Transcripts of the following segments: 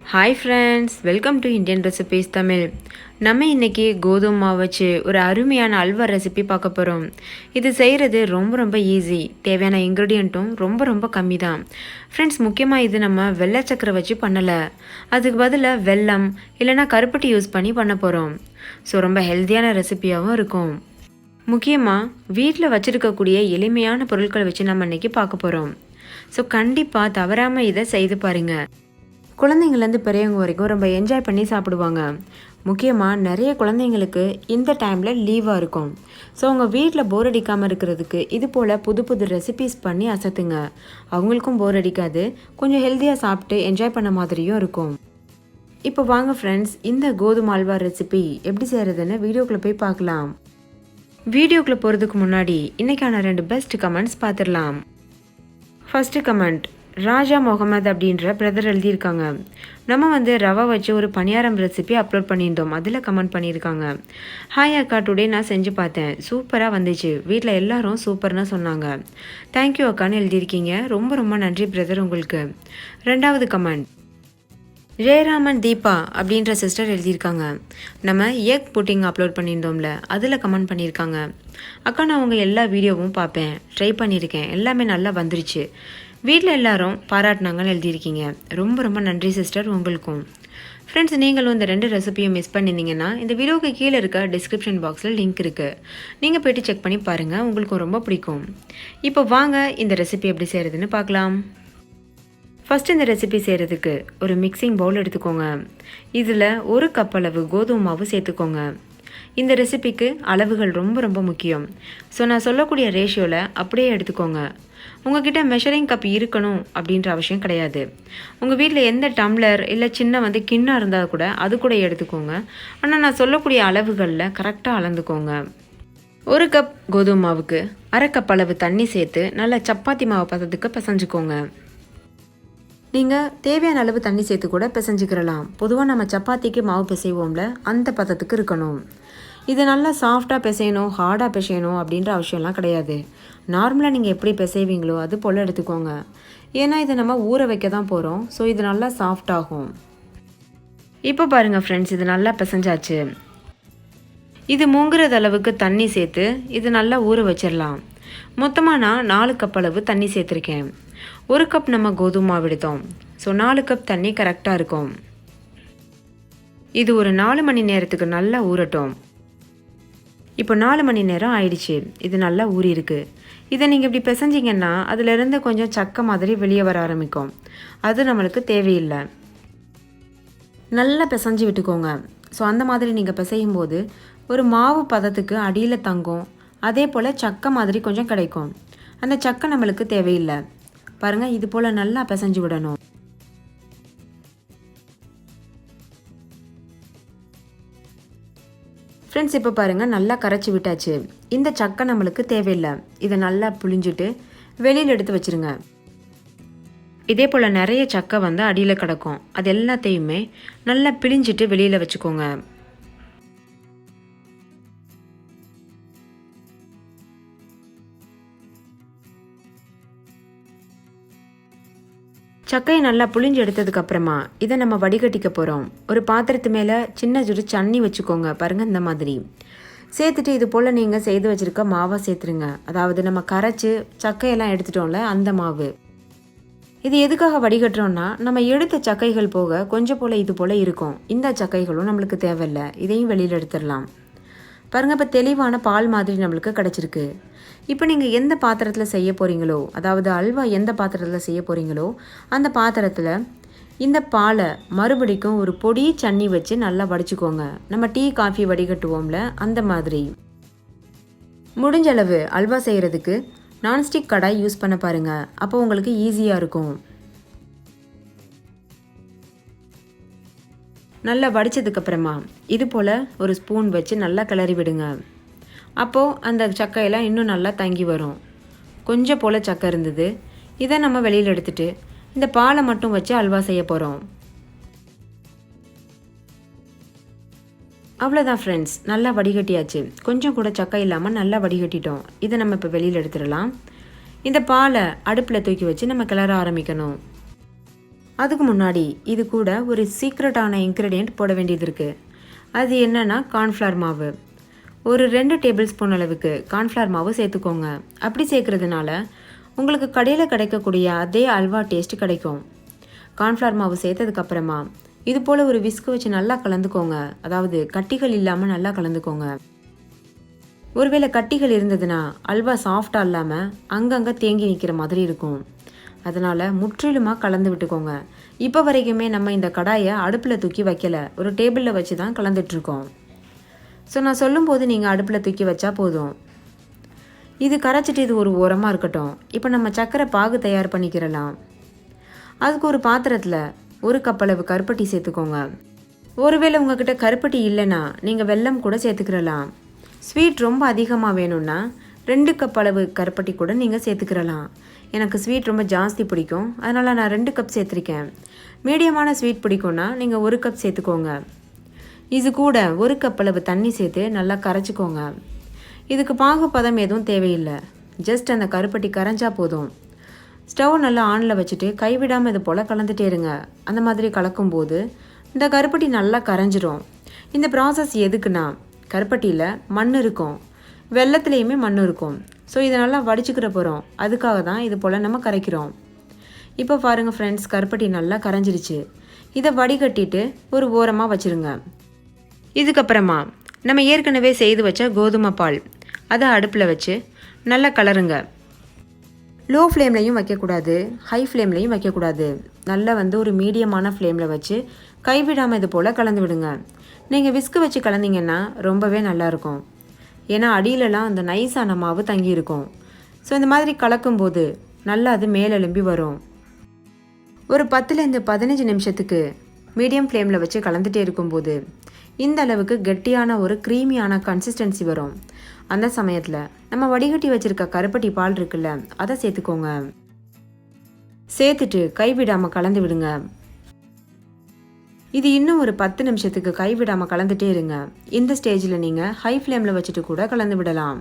Hi friends, welcome to Indian recipes Tamil. நம்ம இன்றைக்கி கோதுமை மாவு வச்சு ஒரு அருமையான அல்வா ரெசிபி பார்க்க போகிறோம். இது செய்கிறது ரொம்ப ரொம்ப ஈஸி. தேவையான இன்க்ரீடியண்ட்டும் ரொம்ப ரொம்ப கம்மி தான். ஃப்ரெண்ட்ஸ், முக்கியமாக இது நம்ம வெள்ளை சக்கரை வச்சு பண்ணலை. அதுக்கு பதிலாக வெல்லம் இல்லைனா கருப்பட்டி யூஸ் பண்ணி பண்ண போகிறோம். ஸோ ரொம்ப ஹெல்த்தியான ரெசிபியாகவும் இருக்கும். முக்கியமாக வீட்டில் வச்சுருக்கக்கூடிய எளிமையான பொருட்களை வச்சு நம்ம இன்றைக்கி பார்க்க போகிறோம். ஸோ கண்டிப்பாக தவறாமல் இதை செய்து பாருங்கள். குழந்தைங்கள்லேருந்து பெரியவங்க வரைக்கும் ரொம்ப என்ஜாய் பண்ணி சாப்பிடுவாங்க. முக்கியமாக நிறைய குழந்தைங்களுக்கு இந்த டைமில் லீவாக இருக்கும். ஸோ அவங்க வீட்டில் போர் அடிக்காமல் இருக்கிறதுக்கு இது போல் புது புது ரெசிபீஸ் பண்ணி அசத்துங்க. அவங்களுக்கும் போர் அடிக்காது, கொஞ்சம் ஹெல்த்தியாக சாப்பிட்டு என்ஜாய் பண்ண மாதிரியும் இருக்கும். இப்போ வாங்க ஃப்ரெண்ட்ஸ், இந்த கோதுமை அல்வா ரெசிபி எப்படி செய்கிறதுன்னு வீடியோக்குள்ளே போய் பார்க்கலாம். வீடியோக்குள்ளே போகிறதுக்கு முன்னாடி இன்றைக்கான 2 பெஸ்ட் கமெண்ட்ஸ் பார்த்துடலாம். ஃபஸ்ட்டு கமெண்ட் ராஜா முகமது அப்படின்ற பிரதர் எழுதியிருக்காங்க. நம்ம ரவை வச்சு ஒரு பணியாரம் ரெசிபி அப்லோட் பண்ணியிருந்தோம். அதில் கமெண்ட் பண்ணியிருக்காங்க. ஹாய் அக்கா, டுடே நான் செஞ்சு பார்த்தேன், சூப்பராக வந்துச்சு, வீட்டில் எல்லாரும் சூப்பர்னு சொன்னாங்க. தேங்க்யூ அக்கான்னு எழுதியிருக்கீங்க. ரொம்ப ரொம்ப நன்றி பிரதர் உங்களுக்கு. 2வது கமெண்ட் ஜெயராமன் தீபா அப்படின்ற சிஸ்டர் எழுதியிருக்காங்க. நம்ம எக் புட்டிங் அப்லோட் பண்ணியிருந்தோம்ல, அதில் கமெண்ட் பண்ணியிருக்காங்க. அக்கா, நான் உங்கள் எல்லா வீடியோவும் பார்ப்பேன், ட்ரை பண்ணியிருக்கேன், எல்லாமே நல்லா வந்துருச்சு, வீட்டில் எல்லாரும் பாராட்டினாங்கன்னு எழுதியிருக்கீங்க. ரொம்ப ரொம்ப நன்றி சிஸ்டர் உங்களுக்கும். ஃப்ரெண்ட்ஸ், நீங்களும் இந்த 2 ரெசிபியும் மிஸ் பண்ணியிருந்தீங்கன்னா இந்த வீடியோவுக்கு கீழே இருக்க டிஸ்கிரிப்ஷன் பாக்ஸில் லிங்க் இருக்குது, நீங்கள் போய்ட்டு செக் பண்ணி பாருங்கள், உங்களுக்கும் ரொம்ப பிடிக்கும். இப்போ வாங்க இந்த ரெசிபி எப்படி செய்கிறதுன்னு பார்க்கலாம். ஃபஸ்ட்டு இந்த ரெசிபி செய்கிறதுக்கு ஒரு மிக்சிங் பவுல் எடுத்துக்கோங்க. இதில் 1 கப் அளவு கோதுமை மாவு சேர்த்துக்கோங்க. இந்த ரெசிபிக்கு அளவுகள் ரொம்ப ரொம்ப முக்கியம். ஸோ நான் சொல்லக்கூடிய ரேஷியோவில் அப்படியே எடுத்துக்கோங்க. உங்ககிட்ட மெஷரிங் கப் இருக்கணும் அப்படின்ற அவசியம் கிடையாது. உங்கள் வீட்டில் எந்த டம்ளர் இல்லை சின்ன கிண்ணம் இருந்தால் கூட அது கூட எடுத்துக்கோங்க. ஆனால் நான் சொல்லக்கூடிய அளவுகளில் கரெக்டாக அளந்துக்கோங்க. 1 கப் கோதுமை மாவுக்கு 1/2 கப் அளவு தண்ணி சேர்த்து நல்லா சப்பாத்தி மாவு பதத்துக்கு பிசைஞ்சுக்கோங்க. நீங்கள் தேவையான அளவு தண்ணி சேர்த்து கூட பிசைஞ்சிக்கிறலாம். பொதுவாக நம்ம சப்பாத்திக்கு மாவு பிசைவோம்ல, அந்த பதத்துக்கு இருக்கணும். இது நல்லா சாஃப்டாக பிசையணும், ஹார்டாக பிசையணும் அப்படின்ற அவசியம்லாம் கிடையாது. நார்மலாக நீங்கள் எப்படி பிசைவீங்களோ அது போல் எடுத்துக்கோங்க. ஏன்னா இதை நம்ம ஊற வைக்க தான் போகிறோம். ஸோ இது நல்லா சாஃப்டாகும். இப்போ பாருங்கள் ஃப்ரெண்ட்ஸ், இது நல்லா பிசைஞ்சாச்சு. இது மூங்குறது அளவுக்கு தண்ணி சேர்த்து இது நல்லா ஊற வச்சிடலாம். மொத்தமாக நான் 4 கப் அளவு தண்ணி சேர்த்துருக்கேன். 1 கப் நம்ம கோதுமை மாவு எடுத்தோம். ஸோ 4 கப் தண்ணி கரெக்டாக இருக்கும். இது ஒரு 4 மணி நேரத்துக்கு நல்லா ஊறட்டும். இப்போ 4 மணி நேரம் ஆயிடுச்சு. இது நல்லா ஊறி இருக்கு. இதை நீங்கள் இப்படி பிசைஞ்சிங்கன்னா அதிலிருந்து கொஞ்சம் சக்கை மாதிரி வெளியே வர ஆரம்பிக்கும். அது நம்மளுக்கு தேவையில்லை. நல்லா பிசைஞ்சு விட்டுக்கோங்க. ஸோ அந்த மாதிரி நீங்கள் பிசையும் போது ஒரு மாவு பதத்துக்கு அடியில் தங்கும். அதே போல் சக்கை மாதிரி கொஞ்சம் கிடைக்கும். அந்த சக்கை நம்மளுக்கு தேவையில்லை. பாருங்கள், இது போல் நல்லா பிசைஞ்சு விடணும். ஃப்ரெண்ட்ஸ், இப்போ பாருங்கள் நல்லா கரைச்சி விட்டாச்சு. இந்த சக்கை நம்மளுக்கு தேவையில்லை. இதை நல்லா புழிஞ்சிட்டு வெளியில் எடுத்து வச்சுருங்க. இதே போல் நிறைய சக்கை அடியில் கிடக்கும். அது எல்லாத்தையுமே நல்லா பிழிஞ்சிட்டு வெளியில் வச்சுக்கோங்க. சக்கையை நல்லா புழிஞ்சு எடுத்ததுக்கப்புறமா இதை நம்ம வடிகட்டிக்க போகிறோம். ஒரு பாத்திரத்து மேலே சின்ன தண்ணி வச்சுக்கோங்க. பாருங்கள், இந்த மாதிரி சேர்த்துட்டு இது போல் நீங்கள் செய்து வச்சுருக்க மாவை சேர்த்துருங்க. அதாவது நம்ம கரைச்சி சக்கையெல்லாம் எடுத்துட்டோம்ல, அந்த மாவு. இது எதுக்காக வடிகட்டுறோன்னா, நம்ம எடுத்த சக்கைகள் போக கொஞ்சம் போல் இது போல் இருக்கும். இந்த சக்கைகளும் நம்மளுக்கு தேவையில்லை. இதையும் வெளியில் எடுத்துடலாம். பாருங்கள், இப்போ தெளிவான பால் மாதிரி நம்மளுக்கு கிடச்சிருக்கு. இப்போ நீங்கள் எந்த பாத்திரத்தில் செய்ய போகிறீங்களோ, அதாவது அல்வா எந்த பாத்திரத்தில் செய்ய போகிறீங்களோ அந்த பாத்திரத்தில் இந்த பாலை மறுபடிக்கும் ஒரு பொடி சன்னி வச்சு நல்லா வடிச்சுக்கோங்க. நம்ம டீ காஃபி வடிகட்டுவோம்ல, அந்த மாதிரி. முடிஞ்சளவு அல்வா செய்கிறதுக்கு நான்ஸ்டிக் கடாய் யூஸ் பண்ண பாருங்கள். அப்போ உங்களுக்கு ஈஸியாக இருக்கும். நல்லா வடித்ததுக்கப்புறமா இது போல் ஒரு ஸ்பூன் வச்சு நல்லா கிளறி விடுங்க. அப்போது அந்த சக்கையெல்லாம் இன்னும் நல்லா தங்கி வரும். கொஞ்சம் போல் சக்கை இருந்தது. இதை நம்ம வெளியில் எடுத்துட்டு இந்த பாலை மட்டும் வச்சு அல்வா செய்ய போகிறோம். அவ்வளோதான் ஃப்ரெண்ட்ஸ், நல்லா வடிகட்டியாச்சு. கொஞ்சம் கூட சக்கை இல்லாமல் நல்லா வடிகட்டிட்டோம். இதை நம்ம இப்போ வெளியில் எடுத்துடலாம். இந்த பாலை அடுப்பில் தூக்கி வச்சு நம்ம கிளற ஆரம்பிக்கணும். அதுக்கு முன்னாடி இது கூட ஒரு சீக்ரெட்டான இன்க்ரீடியண்ட் போட வேண்டியது இருக்குது. அது என்னென்னா கார்ன்ஃப்ளவர் மாவு. ஒரு 2 டேபிள் ஸ்பூன் அளவுக்கு கார்ன்ஃப்ளவர் மாவு சேர்த்துக்கோங்க. அப்படி சேர்க்குறதுனால உங்களுக்கு கடையில் கிடைக்கக்கூடிய அதே அல்வா டேஸ்ட் கிடைக்கும். கார்ன்ஃப்ளவர் மாவு சேர்த்ததுக்கப்புறமா இது போல் ஒரு விஸ்கு வச்சு நல்லா கலந்துக்கோங்க. அதாவது கட்டிகள் இல்லாமல் நல்லா கலந்துக்கோங்க. ஒருவேளை கட்டிகள் இருந்ததுன்னா அல்வா சாஃப்டாக இல்லாமல் அங்கங்கே தேங்கி நிற்கிற மாதிரி இருக்கும். அதனால் முற்றிலுமாக கலந்து விட்டுக்கோங்க. இப்போ வரைக்குமே நம்ம இந்த கடாயை அடுப்பில் தூக்கி வைக்கலை, ஒரு டேபிளில் வச்சு தான் கலந்துட்ருக்கோம். ஸோ நான் சொல்லும்போது நீங்கள் அடுப்பில் தூக்கி வச்சா போதும். இது கரைச்சிட்டு இது ஒரு ஓரமாக இருக்கட்டும். இப்போ நம்ம சர்க்கரை பாகு தயார் பண்ணிக்கிறலாம். அதுக்கு ஒரு பாத்திரத்தில் 1 கப் அளவு கருப்பட்டி சேர்த்துக்கோங்க. ஒருவேளை உங்ககிட்ட கருப்பட்டி இல்லைன்னா நீங்கள் வெல்லம் கூட சேர்த்துக்கிறலாம். ஸ்வீட் ரொம்ப அதிகமாக வேணும்னா 2 கப் அளவு கருப்பட்டி கூட நீங்கள் சேர்த்துக்கிறலாம். எனக்கு ஸ்வீட் ரொம்ப ஜாஸ்தி பிடிக்கும், அதனால் நான் 2 கப் சேர்த்துருக்கேன். மீடியமான ஸ்வீட் பிடிக்கும்னா நீங்கள் 1 கப் சேர்த்துக்கோங்க. இது கூட 1 கப் அளவு தண்ணி சேர்த்து நல்லா கரைச்சிக்கோங்க. இதுக்கு பாகு பதம் எதுவும் தேவையில்லை, ஜஸ்ட் அந்த கருப்பட்டி கரைஞ்சா போதும். ஸ்டவ் நல்லா ஆனில் வச்சுட்டு கைவிடாமல் இது போல் கலந்துட்டே இருங்க. அந்த மாதிரி கலக்கும்போது இந்த கருப்பட்டி நல்லா கரைஞ்சிரும். இந்த ப்ராசஸ் எதுக்குன்னா, கருப்பட்டியில் மண் இருக்கும், வெல்லத்துலேயுமே மண் இருக்கும். ஸோ இதை நல்லா வடிச்சுக்கிற போகிறோம். அதுக்காக தான் இது போல் நம்ம கரைக்கிறோம். இப்போ பாருங்கள் ஃப்ரெண்ட்ஸ், கருப்பட்டி நல்லா கரைஞ்சிருச்சு. இதை வடிகட்டிட்டு ஒரு ஓரமாக வச்சுருங்க. இதுக்கப்புறமா நம்ம ஏற்கனவே செய்து வச்ச கோதுமை பால் அதை அடுப்பில் வச்சு நல்லா கலருங்க. லோ ஃப்ளேம்லையும் வைக்கக்கூடாது, ஹை ஃப்ளேம்லையும் வைக்கக்கூடாது. நல்லா ஒரு மீடியமான ஃப்ளேமில் வச்சு கைவிடாமல் இது போல் கலந்து விடுங்க. நீங்கள் விஸ்கு வச்சு கலந்தீங்கன்னா ரொம்பவே நல்லாயிருக்கும். ஏன்னா அடியிலலாம் அந்த நைஸான மாவு தங்கியிருக்கும். ஸோ இந்த மாதிரி கலக்கும்போது நல்லா அது மேலெலும்பி வரும். ஒரு 10லேருந்து 15 நிமிஷத்துக்கு மீடியம் ஃப்ளேமில் வச்சு கலந்துகிட்டே இருக்கும்போது இந்த அளவுக்கு கெட்டியான ஒரு க்ரீமியான கன்சிஸ்டன்சி வரும். அந்த சமயத்தில் நம்ம வடிகட்டி வச்சுருக்க கருப்பட்டி பால் இருக்குல்ல, அதை சேர்த்துக்கோங்க. சேர்த்துட்டு கைவிடாமல் கலந்து விடுங்க. இது இன்னும் ஒரு 10 நிமிஷத்துக்கு கைவிடாமல் கலந்துட்டே இருங்க. இந்த ஸ்டேஜில் நீங்கள் ஹை ஃப்ளேமில் வச்சுட்டு கூட கலந்து விடலாம்.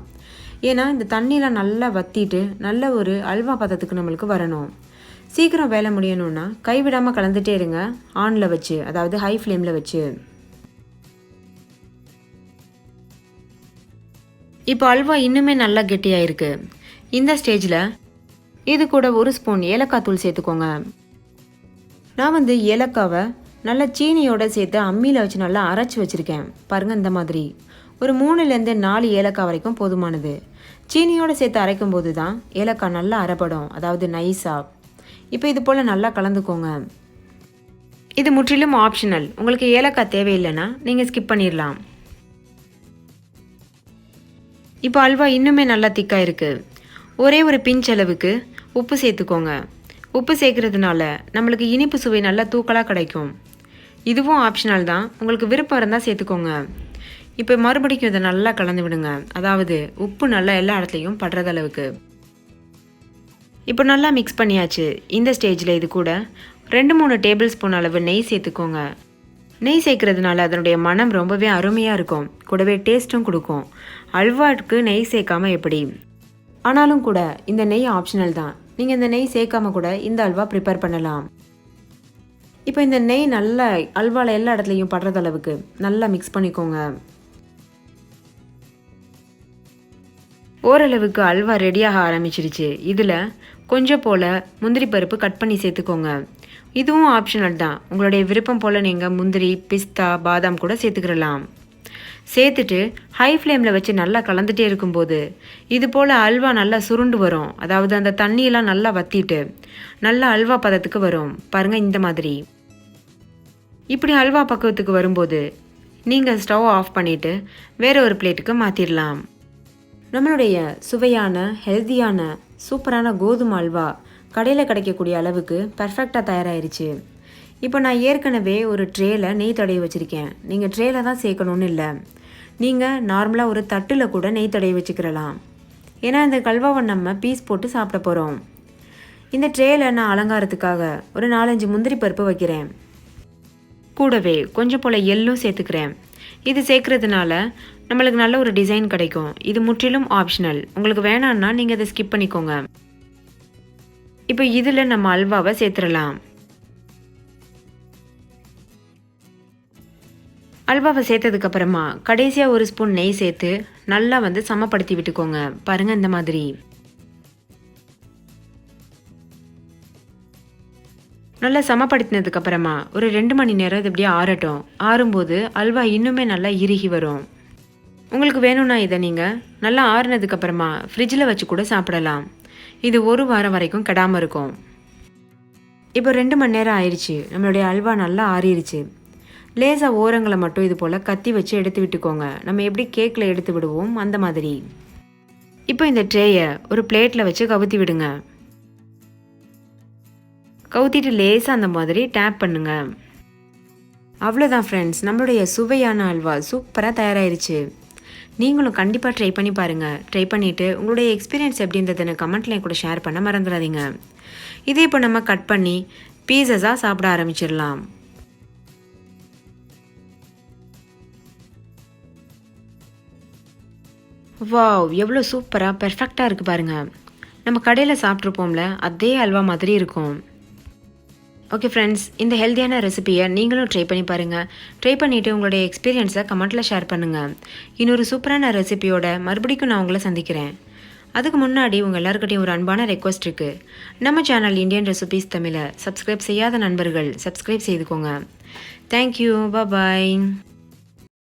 ஏன்னா இந்த தண்ணியில் நல்லா வற்றிட்டு நல்ல ஒரு அல்வா பதத்துக்கு நம்மளுக்கு வரணும். சீக்கிரம் வேலை முடியணும்னா கைவிடாமல் கலந்துட்டே இருங்க, ஆனில் வச்சு, அதாவது ஹை ஃப்ளேமில் வச்சு. இப்போ அல்வா இன்னுமே நல்லா கெட்டியாக இருக்குது. இந்த ஸ்டேஜில் இது கூட 1 ஸ்பூன் ஏலக்காய் தூள் சேர்த்துக்கோங்க. நான் ஏலக்காவை நல்லா சீனியோடு சேர்த்து அம்மியில் வச்சு நல்லா அரைச்சி வச்சுருக்கேன். பாருங்கள், இந்த மாதிரி ஒரு 3லேருந்து 4 ஏலக்காய் வரைக்கும் போதுமானது. சீனியோடு சேர்த்து அரைக்கும் போது தான் ஏலக்காய் நல்லா அரைப்படும், அதாவது நைஸாக. இப்போ இது போல் நல்லா கலந்துக்கோங்க. இது முற்றிலும் ஆப்ஷனல். உங்களுக்கு ஏலக்காய் தேவையில்லைன்னா நீங்கள் ஸ்கிப் பண்ணிடலாம். இப்போ அல்வா இன்னுமே நல்லா திக்காக இருக்குது. ஒரே ஒரு பிஞ்ச் அளவுக்கு உப்பு சேர்த்துக்கோங்க. உப்பு சேர்க்கறதுனால நம்மளுக்கு இனிப்பு சுவை நல்லா தூக்கலாக கிடைக்கும். இதுவும் ஆப்ஷனல் தான், உங்களுக்கு விருப்பம் இருந்தால் சேர்த்துக்கோங்க. இப்போ மறுபடியும் இதை நல்லா கலந்து விடுங்க. அதாவது உப்பு நல்லா எல்லா இடத்துலையும் படுறது அளவுக்கு. இப்போ நல்லா மிக்ஸ் பண்ணியாச்சு. இந்த ஸ்டேஜில் இது கூட 2-3 டேபிள் ஸ்பூன் அளவு நெய் சேர்த்துக்கோங்க. நெய் சேர்க்கறதுனால அதனுடைய மனம் ரொம்பவே அருமையாக இருக்கும், கூடவே டேஸ்ட்டும் கொடுக்கும். அல்வாவுக்கு நெய் சேர்க்காம எப்படி? ஆனாலும் கூட இந்த நெய் ஆப்ஷனல் தான். நீங்கள் இந்த நெய் சேர்க்காம கூட இந்த அல்வா ப்ரிப்பேர் பண்ணலாம். இப்போ இந்த நெய் நல்லா அல்வாவில் எல்லா இடத்துலையும் படுறது அளவுக்கு நல்லா மிக்ஸ் பண்ணிக்கோங்க. ஓரளவுக்கு அல்வா ரெடியாக ஆரம்பிச்சிருச்சு. இதில் கொஞ்சம் போல் முந்திரி பருப்பு கட் பண்ணி சேர்த்துக்கோங்க. இதுவும் ஆப்ஷனல் தான். உங்களுடைய விருப்பம் போல் நீங்கள் முந்திரி, பிஸ்தா, பாதாம் கூட சேர்த்துக்கிறலாம். சேர்த்துட்டு ஹை ஃப்ளேமில் வச்சு நல்லா கலந்துகிட்டே இருக்கும்போது இது போல் அல்வா நல்லா சுருண்டு வரும். அதாவது அந்த தண்ணியெல்லாம் நல்லா வற்றிட்டு நல்லா அல்வா பதத்துக்கு வரும். பாருங்கள், இந்த மாதிரி. இப்படி அல்வா பக்குவத்துக்கு வரும்போது நீங்கள் ஸ்டவ் ஆஃப் பண்ணிவிட்டு வேறு ஒரு பிளேட்டுக்கு மாற்றிடலாம். நம்மளுடைய சுவையான, ஹெல்த்தியான, சூப்பரான கோதுமை அல்வா கடையில் கிடைக்கக்கூடிய அளவுக்கு பர்ஃபெக்டாக தயாராகிருச்சு. இப்போ நான் ஏற்கனவே ஒரு ட்ரேயில் நெய் தடவி வச்சுருக்கேன். நீங்கள் ட்ரேயில் தான் சேர்க்கணுன்னு இல்லை, நீங்கள் நார்மலாக ஒரு தட்டில் கூட நெய் தடவி வச்சுக்கிறலாம். ஏன்னா இந்த கல்வாவை நம்ம பீஸ் போட்டு சாப்பிட போகிறோம். இந்த ட்ரேயில் நான் அலங்காரத்துக்காக ஒரு 4-5 முந்திரி பருப்பு வைக்கிறேன். கூடவே கொஞ்சம் போல் எள்ளும் சேர்த்துக்கிறேன். இது சேர்க்கறதுனால நம்மளுக்கு நல்ல ஒரு டிசைன் கிடைக்கும். இது முற்றிலும் ஆப்ஷனல். உங்களுக்கு வேணான்னா நீங்கள் இதை ஸ்கிப் பண்ணிக்கோங்க. இப்போ இதில் நம்ம அல்வாவை சேர்த்துடலாம். அல்வாவை சேர்த்ததுக்கப்புறமா கடைசியாக ஒரு ஸ்பூன் நெய் சேர்த்து நல்லா சமப்படுத்தி விட்டுக்கோங்க. பாருங்கள் இந்த மாதிரி. நல்லா சமப்படுத்தினதுக்கப்புறமா ஒரு 2 மணி நேரம் இது இப்படியே ஆறட்டும். ஆறும்போது அல்வா இன்னுமே நல்லா இறுகி வரும். உங்களுக்கு வேணும்னா இதை நீங்கள் நல்லா ஆறுனதுக்கப்புறமா ஃப்ரிட்ஜில் வச்சு கூட சாப்பிடலாம். இது 1 வாரம் வரைக்கும் கெடாமல் இருக்கும். இப்போ 2 மணி நேரம் ஆயிடுச்சு. நம்மளுடைய அல்வா நல்லா ஆறிடுச்சு. லேசாக ஓரங்களை மட்டும் இது போல் கத்தி வச்சு எடுத்து விட்டுக்கோங்க. நம்ம எப்படி கேக்கில் எடுத்து விடுவோம் அந்த மாதிரி. இப்போ இந்த ட்ரேயை ஒரு பிளேட்டில் வச்சு கவுத்தி விடுங்க. கவுத்திட்டு லேசாக அந்த மாதிரி டேப் பண்ணுங்க. அவ்வளோதான் ஃப்ரெண்ட்ஸ், நம்மளுடைய சுவையான அல்வா சூப்பராக தயாராகிருச்சு. நீங்களும் கண்டிப்பாக ட்ரை பண்ணி பாருங்கள். ட்ரை பண்ணிவிட்டு உங்களுடைய எக்ஸ்பீரியன்ஸ் எப்படின்றத கமெண்ட்லேயும் கூட ஷேர் பண்ண மறந்துடாதீங்க. இதே இப்போ நம்ம கட் பண்ணி பீஸஸாக சாப்பிட ஆரம்பிச்சிடலாம். வாவ், எவ்வளோ சூப்பராக பெர்ஃபெக்டாக இருக்குது பாருங்கள். நம்ம கடையில் சாப்பிட்ருப்போம்ல அதே அல்வா மாதிரி இருக்கும். ஓகே ஃப்ரெண்ட்ஸ், இந்த ஹெல்த்தியான ரெசிபியை நீங்களும் ட்ரை பண்ணி பாருங்கள். ட்ரை பண்ணிவிட்டு உங்களுடைய எக்ஸ்பீரியன்ஸை கமெண்ட்டில் ஷேர் பண்ணுங்கள். இன்னொரு சூப்பரான ரெசிபியோட மறுபடியும் நான் உங்களை சந்திக்கிறேன். அதுக்கு முன்னாடி உங்கள் எல்லாருக்கிட்டையும் ஒரு அன்பான ரெக்வஸ்ட் இருக்குது. நம்ம சேனல் இந்தியன் ரெசிபீஸ் தமிழை சப்ஸ்கிரைப் செய்யாத நண்பர்கள் சப்ஸ்கிரைப் செய்துக்கோங்க. தேங்க்யூ. பாய்.